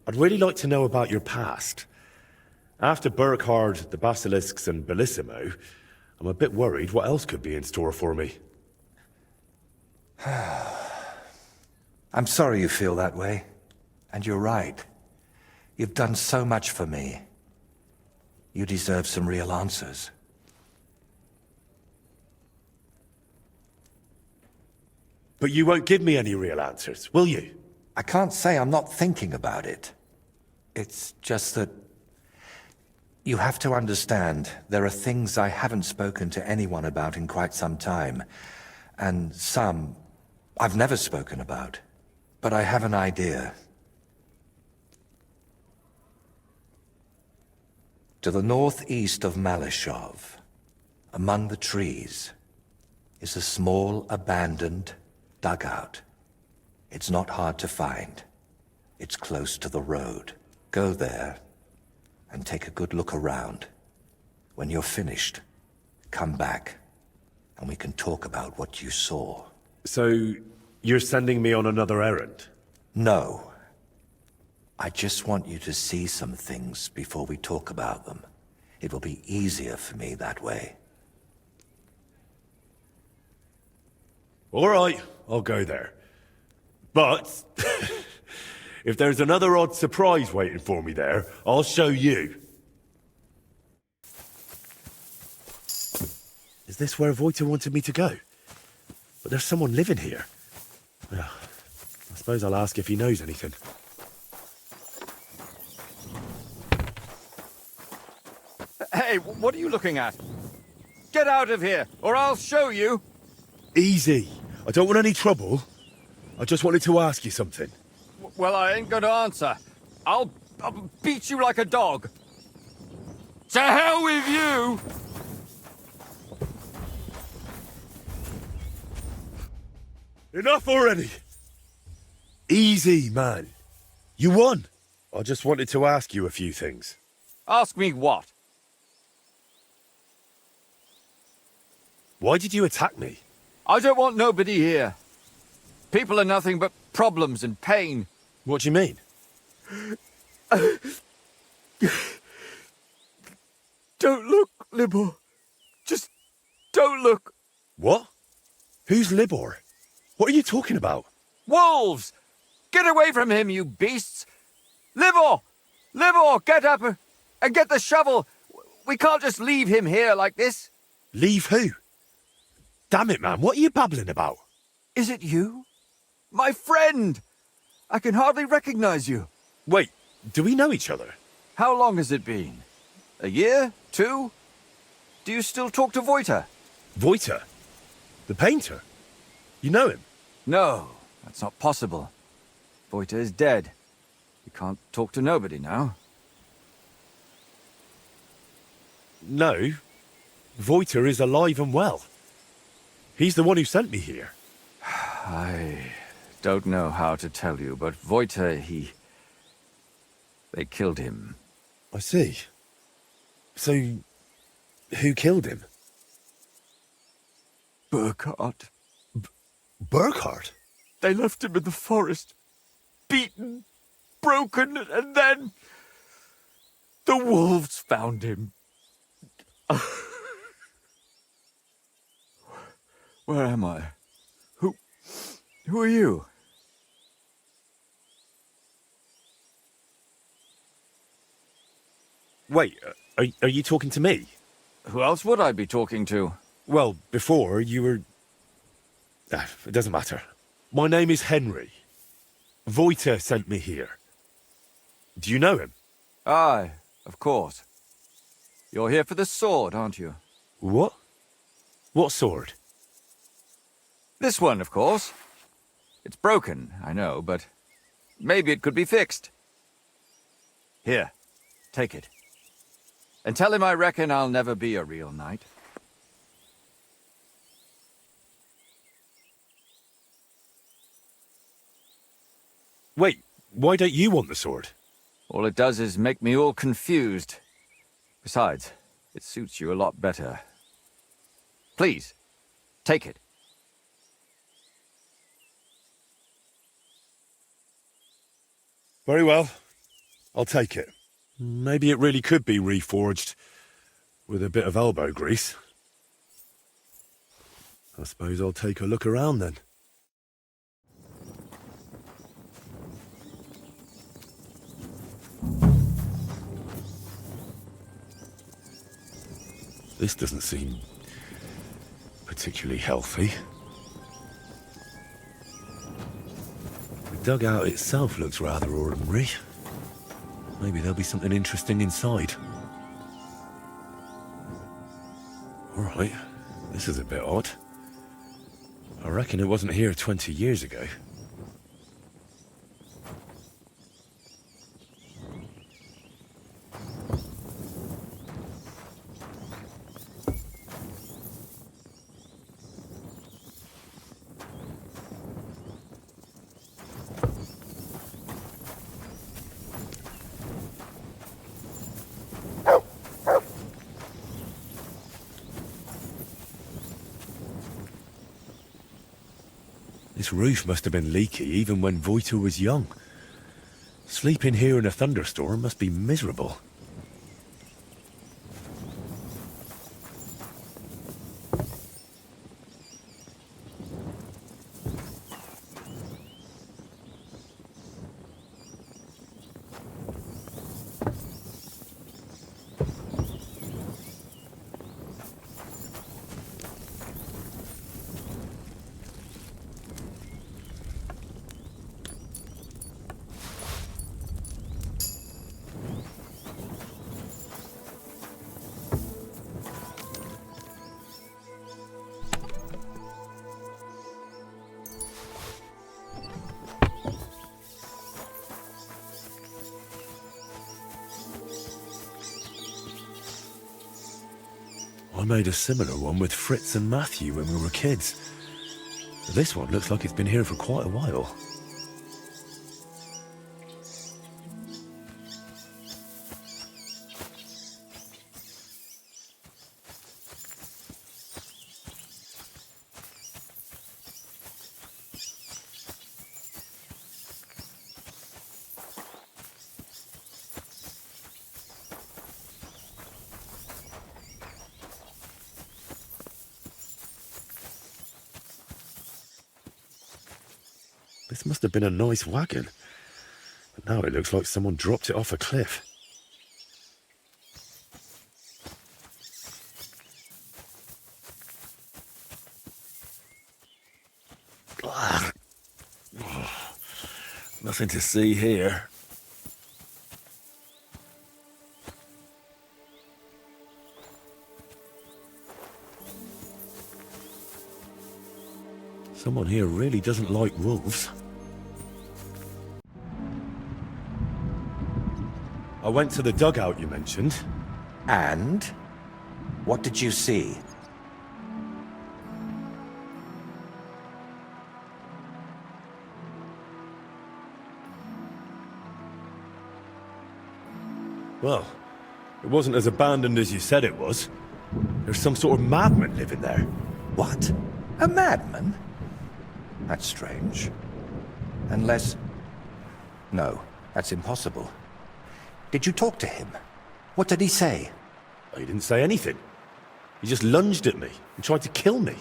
I'd really like to know about your past. After Burkhard, the Basilisks, and Bellissimo, I'm a bit worried what else could be in store for me. I'm sorry you feel that way. And you're right. You've done so much for me. You deserve some real answers. But you won't give me any real answers, will you? I can't say I'm not thinking about it. It's just that you have to understand there are things I haven't spoken to anyone about in quite some time, and some I've never spoken about. But I have an idea. To the northeast of Malishov, among the trees, is a small abandoned dugout. It's not hard to find. It's close to the road. Go there and take a good look around. When you're finished, come back and we can talk about what you saw. So, you're sending me on another errand? No. I just want you to see some things before we talk about them. It will be easier for me that way. All right, I'll go there. But, if there's another odd surprise waiting for me there, I'll show you. Is this where Voйтех wanted me to go? But there's someone living here. Well, I suppose I'll ask if he knows anything. Hey, what are you looking at? Get out of here, or I'll show you. Easy. I don't want any trouble. I just wanted to ask you something. Well, I ain't gonna answer. I'll beat you like a dog. To hell with you! Enough already! Easy, man. You won. I just wanted to ask you a few things. Ask me what? Why did you attack me? I don't want nobody here. People are nothing but problems and pain. What do you mean? Don't look, Libor. Just don't look. What? Who's Libor? What are you talking about? Wolves! Get away from him, you beasts! Libor! Libor, get up and get the shovel! We can't just leave him here like this. Leave who? Damn it, man, what are you babbling about? Is it you? My friend! I can hardly recognize you. Wait, do we know each other? How long has it been? A year? 2? Do you still talk to Voйтех? Voйтех? The painter? You know him? No, that's not possible. Voйтех is dead. You can't talk to nobody now. No. Voйтех is alive and well. He's the one who sent me here. I don't know how to tell you, but Voйтех, they killed him. I see. So, who killed him? Burkhard. Burkhard? They left him in the forest, beaten, broken, and then the wolves found him. Where am I? Who are you? Wait, are you talking to me? Who else would I be talking to? Well, before you were... it doesn't matter. My name is Henry. Voйтех sent me here. Do you know him? Aye, of course. You're here for the sword, aren't you? What? What sword? This one, of course. It's broken, I know, but maybe it could be fixed. Here, take it. And tell him I reckon I'll never be a real knight. Wait, why don't you want the sword? All it does is make me all confused. Besides, it suits you a lot better. Please, take it. Very well. I'll take it. Maybe it really could be reforged with a bit of elbow grease. I suppose I'll take a look around then. This doesn't seem particularly healthy. The dugout itself looks rather ordinary. Maybe there'll be something interesting inside. All right, this is a bit odd. I reckon it wasn't here 20 years ago. This roof must have been leaky even when Voйтех was young. Sleeping here in a thunderstorm must be miserable. I made a similar one with Fritz and Matthew when we were kids. This one looks like it's been here for quite a while. This must have been a nice wagon, but now it looks like someone dropped it off a cliff. Ah. Oh, nothing to see here. Someone here really doesn't like wolves. I went to the dugout you mentioned. And? What did you see? Well, it wasn't as abandoned as you said it was. There's some sort of madman living there. What? A madman? That's strange. Unless... No, that's impossible. Did you talk to him? What did he say? He didn't say anything. He just lunged at me and tried to kill me.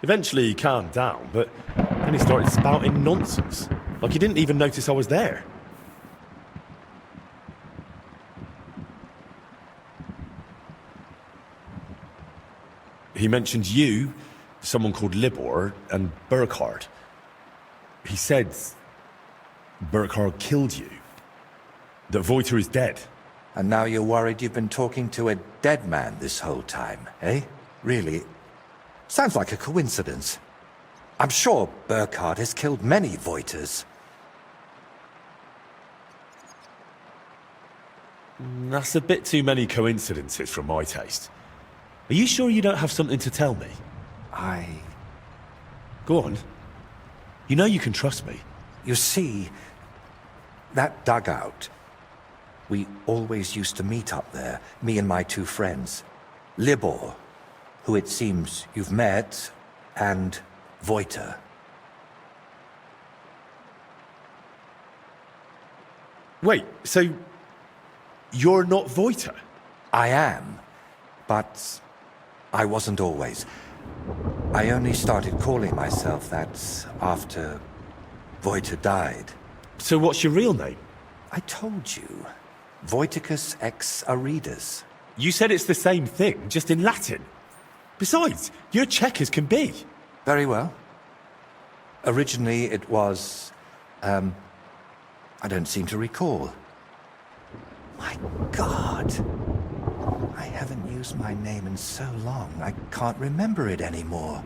Eventually he calmed down, but then he started spouting nonsense. Like he didn't even notice I was there. He mentioned you, someone called Libor, and Burkhard. He said Burkhard killed you. That Voйтех is dead. And now you're worried you've been talking to a dead man this whole time, eh? Really? Sounds like a coincidence. I'm sure Burkhard has killed many Voйтehs. That's a bit too many coincidences for my taste. Are you sure you don't have something to tell me? Go on. You know you can trust me. You see, that dugout... We always used to meet up there, me and my two friends. Libor, who it seems you've met, and Voйтех. Wait, so you're not Voйтех? I am, but I wasn't always. I only started calling myself that after Voйтех died. So what's your real name? I told you. Voйтechus ex Aridus. You said it's the same thing, just in Latin. Besides, you're Czech as can be. Very well. Originally it was, I don't seem to recall. My God. I haven't used my name in so long, I can't remember it anymore.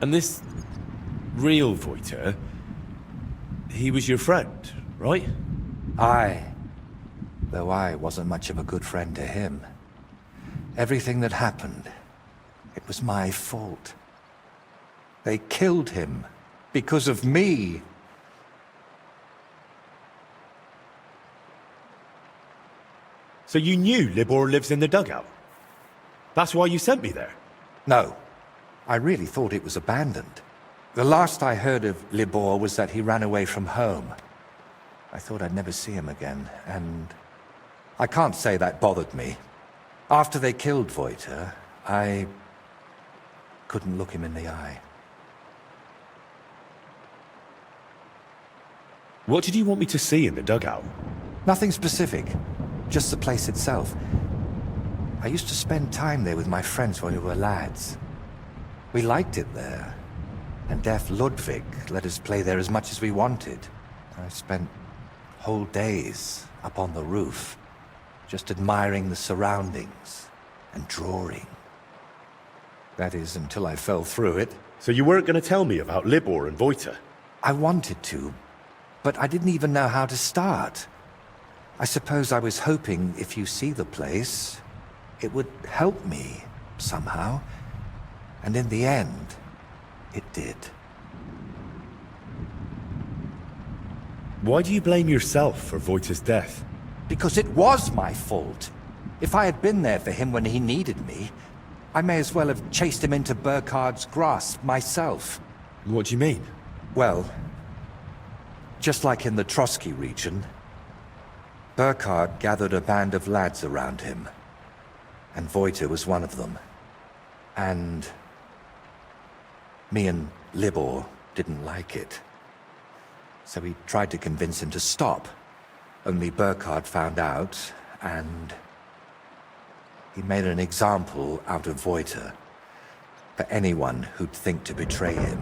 And this real Voйтех, he was your friend, right? Though I wasn't much of a good friend to him. Everything that happened, it was my fault. They killed him because of me. So you knew Libor lives in the dugout? That's why you sent me there? No, I really thought it was abandoned. The last I heard of Libor was that he ran away from home. I thought I'd never see him again, and I can't say that bothered me. After they killed Voйтех, I couldn't look him in the eye. What did you want me to see in the dugout? Nothing specific, just the place itself. I used to spend time there with my friends when we were lads. We liked it there, and deaf Ludwig let us play there as much as we wanted. I spent whole days up on the roof, just admiring the surroundings and drawing. That is, until I fell through it. So you weren't going to tell me about Libor and Voйтех? I wanted to, but I didn't even know how to start. I suppose I was hoping if you see the place, it would help me somehow. And in the end, it did. Why do you blame yourself for Voйтech's death? Because it was my fault. If I had been there for him when he needed me, I may as well have chased him into Burkhard's grasp myself. What do you mean? Well, just like in the Trotsky region, Burkhard gathered a band of lads around him, and Voйтех was one of them. And me and Libor didn't like it. So we tried to convince him to stop. Only Burkhard found out, and he made an example out of Voйтех for anyone who'd think to betray him.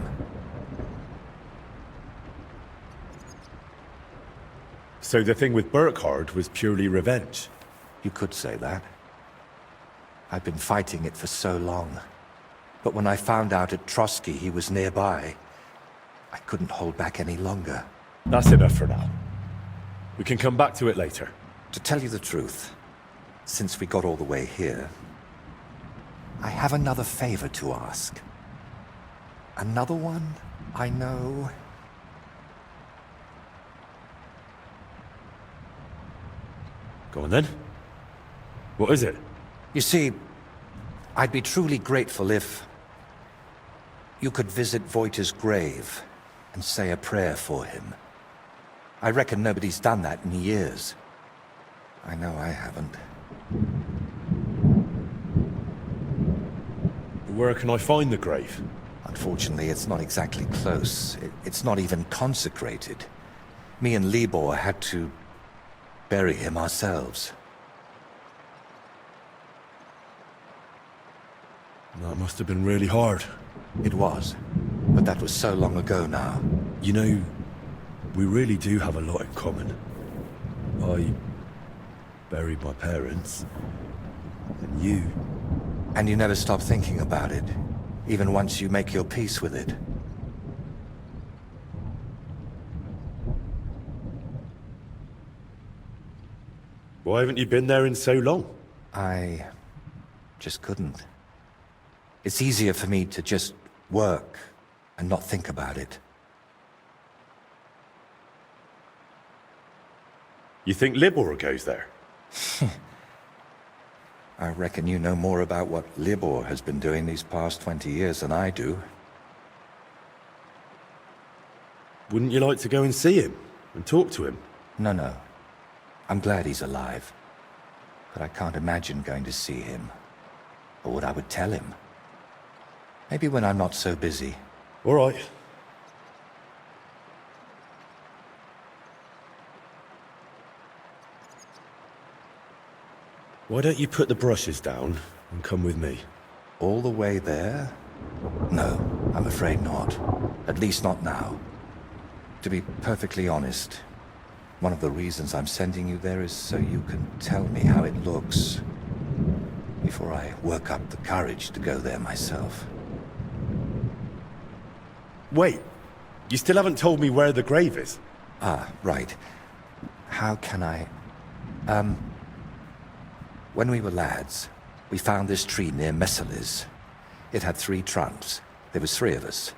So the thing with Burkhard was purely revenge? You could say that. I'd been fighting it for so long. But when I found out at Trotsky he was nearby, I couldn't hold back any longer. That's enough for now. We can come back to it later. To tell you the truth, since we got all the way here, I have another favor to ask. Another one, I know. Go on then. What is it? You see, I'd be truly grateful if you could visit Voйтech's grave and say a prayer for him. I reckon nobody's done that in years. I know I haven't. Where can I find the grave? Unfortunately, it's not exactly close. It's not even consecrated. Me and Libor had to bury him ourselves. That must have been really hard. It was, but that was so long ago now. You know, we really do have a lot in common. I buried my parents, and you... And you never stop thinking about it, even once you make your peace with it. Why haven't you been there in so long? I just couldn't. It's easier for me to just work and not think about it. You think Libor goes there? I reckon you know more about what Libor has been doing these past 20 years than I do. Wouldn't you like to go and see him and talk to him? No. I'm glad he's alive, but I can't imagine going to see him, or what I would tell him. Maybe when I'm not so busy. All right. Why don't you put the brushes down and come with me? All the way there? No, I'm afraid not. At least not now. To be perfectly honest, one of the reasons I'm sending you there is so you can tell me how it looks before I work up the courage to go there myself. Wait, you still haven't told me where the grave is. Ah, right. How can I... When we were lads, we found this tree near Mezgelez. It had 3 trunks. There was 3 of us.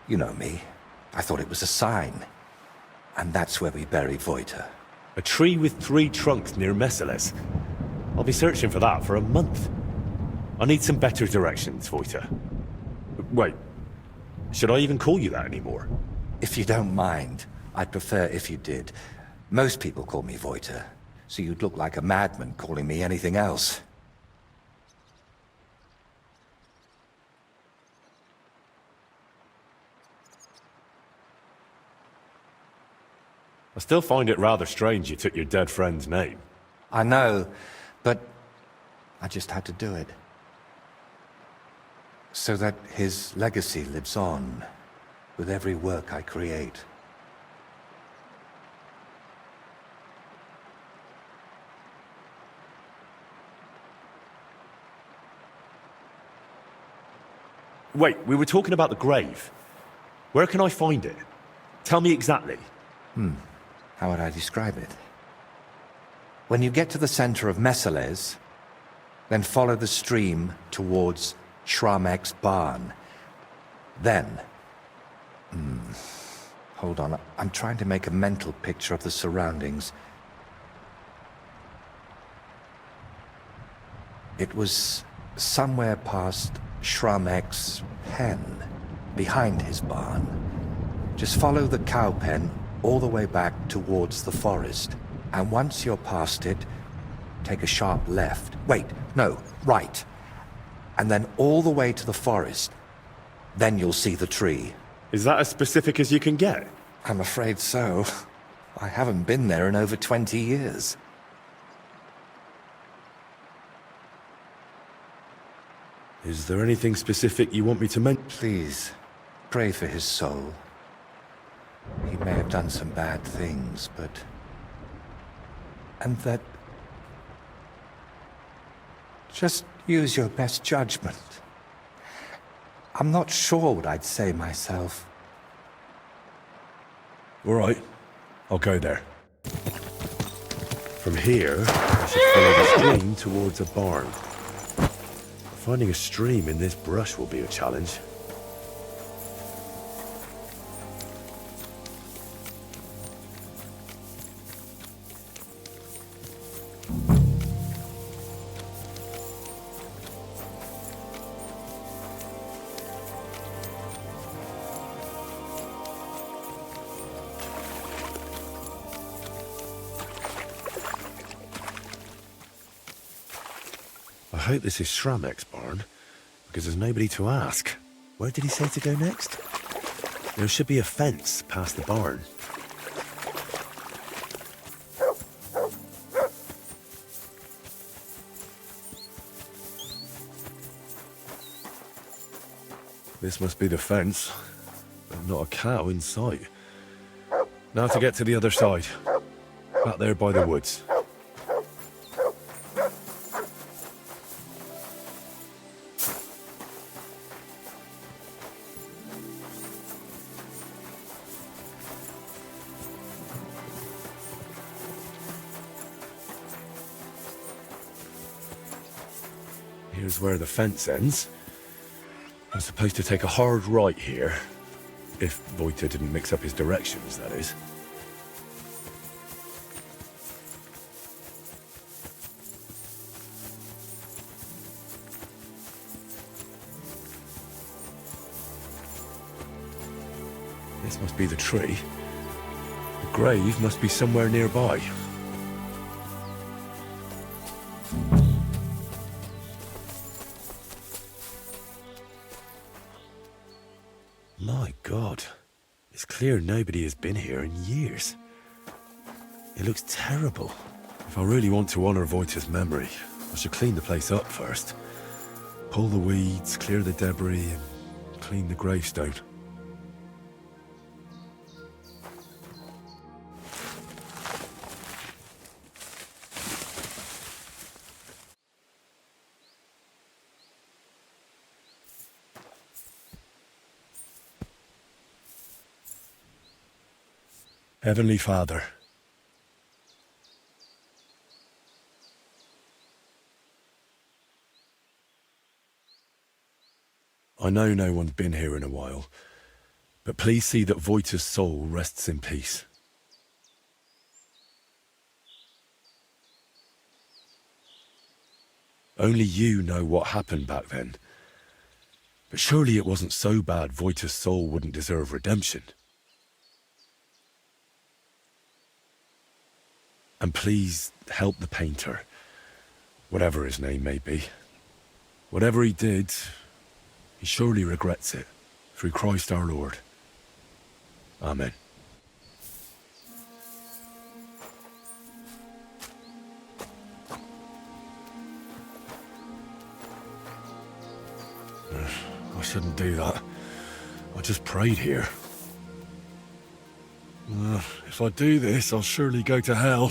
You know me. I thought it was a sign. And that's where we buried Voйтech. A tree with 3 trunks near Mezgelez. I'll be searching for that for a month. I need some better directions, Voйтech. Wait, should I even call you that anymore? If you don't mind, I'd prefer if you did. Most people call me Voйтech, so you'd look like a madman calling me anything else. I still find it rather strange you took your dead friend's name. I know, but I just had to do it. So that his legacy lives on with every work I create. Wait, we were talking about the grave. Where can I find it? Tell me exactly. How would I describe it? When you get to the center of Mezgelez, then follow the stream towards Schramek's barn. Then... Hold on, I'm trying to make a mental picture of the surroundings. It was somewhere past Schramek's pen, behind his barn. Just follow the cow pen all the way back towards the forest. And once you're past it, take a sharp left. Wait, no, right. And then all the way to the forest. Then you'll see the tree. Is that as specific as you can get? I'm afraid so. I haven't been there in over 20 years. Is there anything specific you want me to mention? Please, pray for his soul. He may have done some bad things, but... And that... Just use your best judgment. I'm not sure what I'd say myself. All right, I'll go there. From here, I should follow the stream towards a barn. Finding a stream in this brush will be a challenge. I hope this is Schramek's barn, because there's nobody to ask. Where did he say to go next? There should be a fence past the barn. This must be the fence, but not a cow in sight. Now to get to the other side, back there by the woods. Here's where the fence ends. I'm supposed to take a hard right here. If Voйтech didn't mix up his directions, that is. This must be the tree. The grave must be somewhere nearby. clear nobody has been here in years. It looks terrible. If I really want to honor Voite's memory, I should clean the place up first. Pull the weeds, clear the debris, and clean the gravestone. Heavenly Father, I know no one's been here in a while, but please see that Voite's soul rests in peace. Only you know what happened back then, but surely it wasn't so bad Voite's soul wouldn't deserve redemption. And please help the painter, whatever his name may be. Whatever he did, he surely regrets it, through Christ our Lord. Amen. I shouldn't do that. I just prayed here. If I do this, I'll surely go to hell.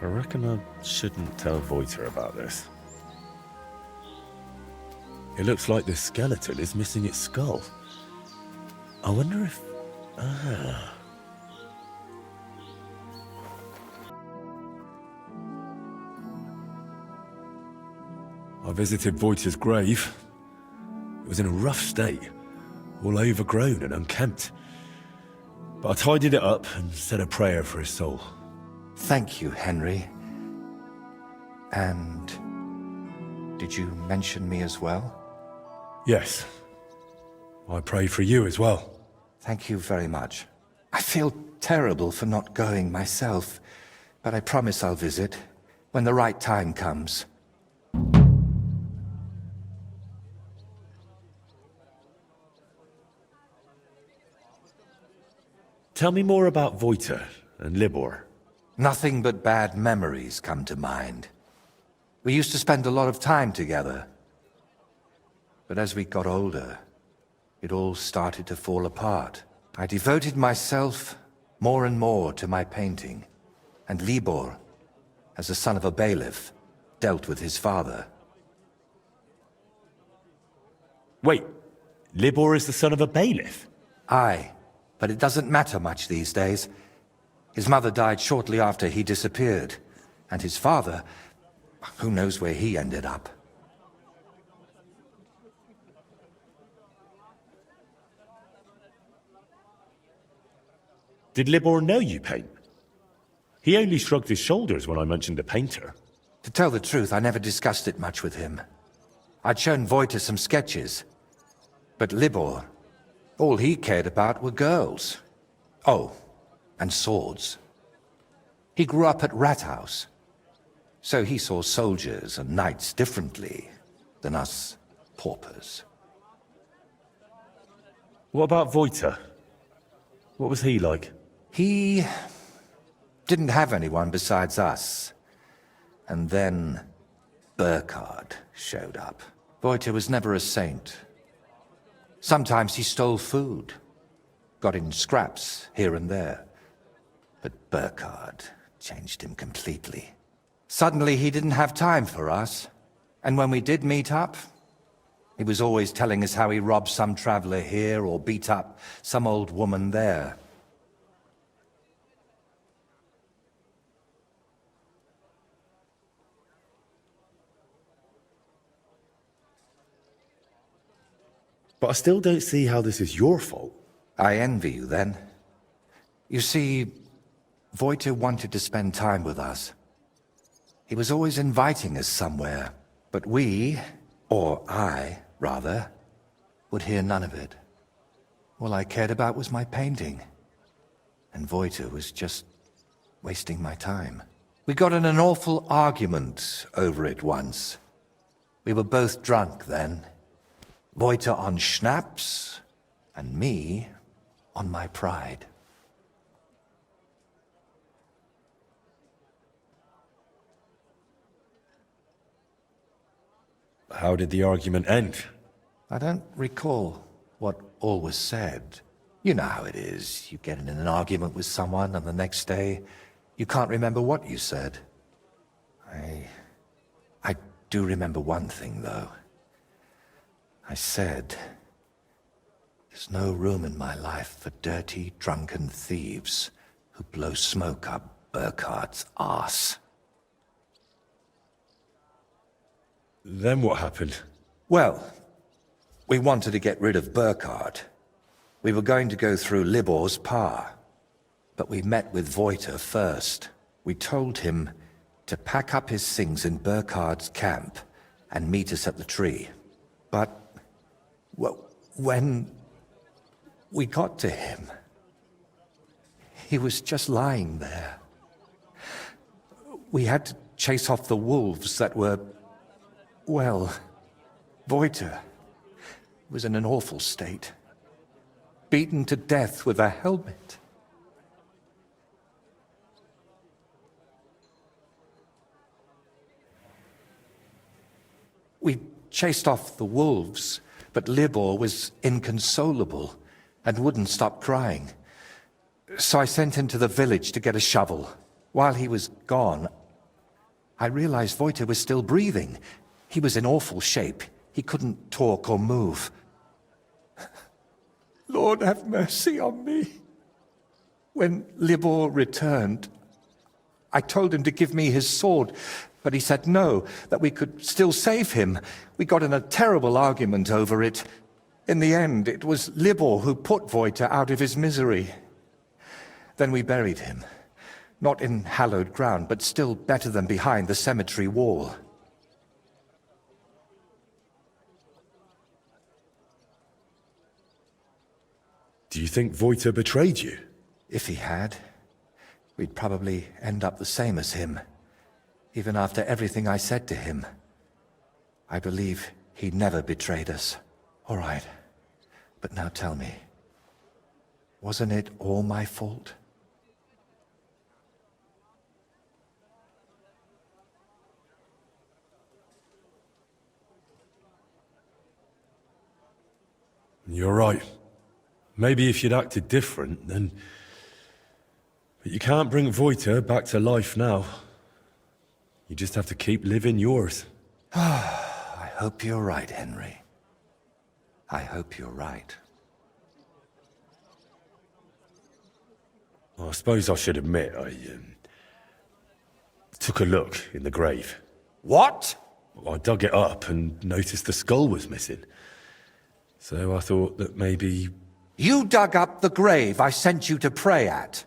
I reckon I shouldn't tell Voйтех about this. It looks like this skeleton is missing its skull. I wonder if... I visited Voйтech's grave. It was in a rough state, all overgrown and unkempt. But I tidied it up and said a prayer for his soul. Thank you, Henry. And did you mention me as well? Yes. I prayed for you as well. Thank you very much. I feel terrible for not going myself, but I promise I'll visit when the right time comes. Tell me more about Voйтех and Libor. Nothing but bad memories come to mind. We used to spend a lot of time together. But as we got older, it all started to fall apart. I devoted myself more and more to my painting, and Libor, as the son of a bailiff, dealt with his father. Wait, Libor is the son of a bailiff? Aye, but it doesn't matter much these days. His mother died shortly after he disappeared, and his father, who knows where he ended up. Did Libor know you paint? He only shrugged his shoulders when I mentioned a painter. To tell the truth, I never discussed it much with him. I'd shown Voйтех some sketches, but Libor, all he cared about were girls. Oh, and swords. He grew up at Rathouse, so he saw soldiers and knights differently than us paupers. What about Voйтех? What was he like? He didn't have anyone besides us. And then Burkhard showed up. Voйтех was never a saint. Sometimes he stole food, got in scraps here and there. But Burkhard changed him completely. Suddenly he didn't have time for us. And when we did meet up, he was always telling us how he robbed some traveler here or beat up some old woman there. But I still don't see how this is your fault. I envy you, then. You see, Voйтех wanted to spend time with us. He was always inviting us somewhere, but we, or I, rather, would hear none of it. All I cared about was my painting, and Voйтех was just wasting my time. We got in an awful argument over it once. We were both drunk then. Voйтех on schnapps, and me on my pride. How did the argument end? I don't recall what all was said. You know how it is. You get in an argument with someone, and the next day, you can't remember what you said. I do remember one thing, though. I said, there's no room in my life for dirty, drunken thieves who blow smoke up Burkhardt's arse. Then what happened? Well, we wanted to get rid of Burkhardt. We were going to go through Libor's pa. But we met with Voйтех first. We told him to pack up his things in Burkhardt's camp and meet us at the tree. But when we got to him, he was just lying there. We had to chase off the wolves that were, well, Voйтех was in an awful state, beaten to death with a helmet. We chased off the wolves, but Libor was inconsolable and wouldn't stop crying. So I sent him to the village to get a shovel. While he was gone, I realized Voйтех was still breathing. He was in awful shape. He couldn't talk or move. Lord, have mercy on me. When Libor returned, I told him to give me his sword, but he said no, that we could still save him. We got in a terrible argument over it. In the end, it was Libor who put Voйтех out of his misery. Then we buried him. Not in hallowed ground, but still better than behind the cemetery wall. Do you think Voйтех betrayed you? If he had, we'd probably end up the same as him. Even after everything I said to him, I believe he never betrayed us. All right, but now tell me, wasn't it all my fault? You're right. Maybe if you'd acted different, then... But you can't bring Voйтех back to life now. You just have to keep living yours. I hope you're right, Henry. I hope you're right. Well, I suppose I should admit, I took a look in the grave. What? I dug it up and noticed the skull was missing. So I thought that maybe... You dug up the grave I sent you to pray at.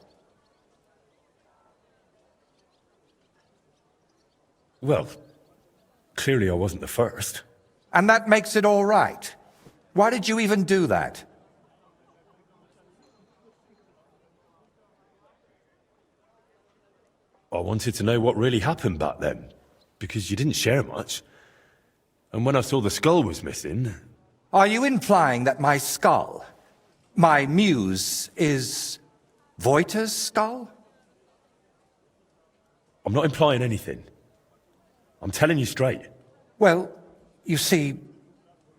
Well, clearly I wasn't the first. And that makes it all right. Why did you even do that? I wanted to know what really happened back then, because you didn't share much. And when I saw the skull was missing... Are you implying that my skull, my muse, is Voйтех's skull? I'm not implying anything. I'm telling you straight. Well, you see,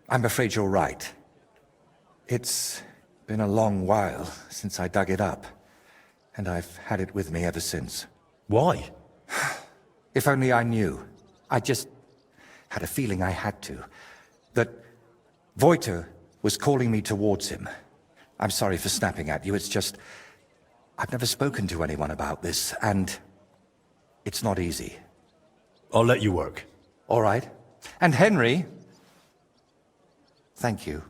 I'm afraid you're right. It's been a long while since I dug it up, and I've had it with me ever since. Why? If only I knew. I just had a feeling I had to. That Voйтех was calling me towards him. I'm sorry for snapping at you, it's just... I've never spoken to anyone about this, and it's not easy. I'll let you work. All right. And Henry, thank you.